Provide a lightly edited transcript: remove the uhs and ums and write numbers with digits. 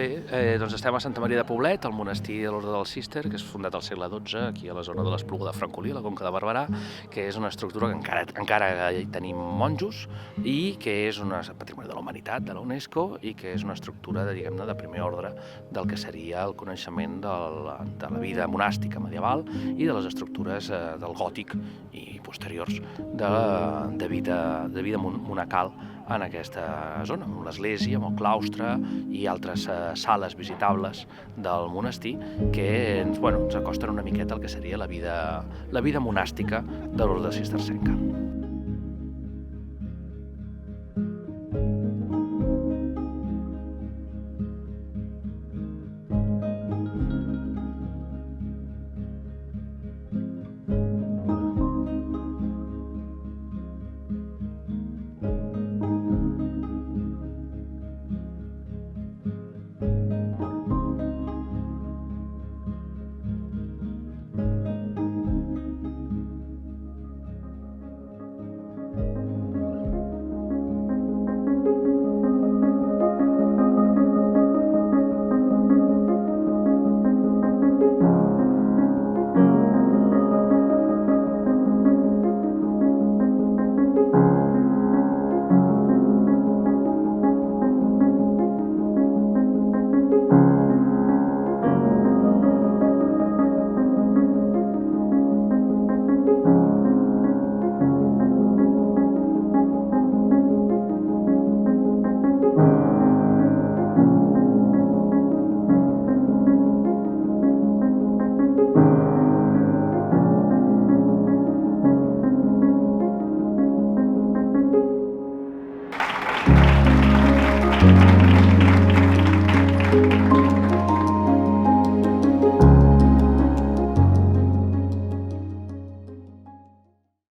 Bé, doncs estem a Santa Maria de Poblet, al monestir de l'Orde del Cister, que és fundat al segle XII, aquí a la zona de l'Espluga de Francolí, a la Conca de Barberà, que és una estructura que encara hi tenim monjos i que és un patrimoni de la humanitat, de la UNESCO, i que és una estructura, diguem-ne, de primer ordre del que seria el coneixement de la vida monàstica medieval i de les estructures del gòtic i posteriors de vida monacal en aquesta zona, amb l'església, amb el claustre i altres sales visitables del monestir que ens acosten una miqueta al que seria la vida monàstica de l'orde cistercenca.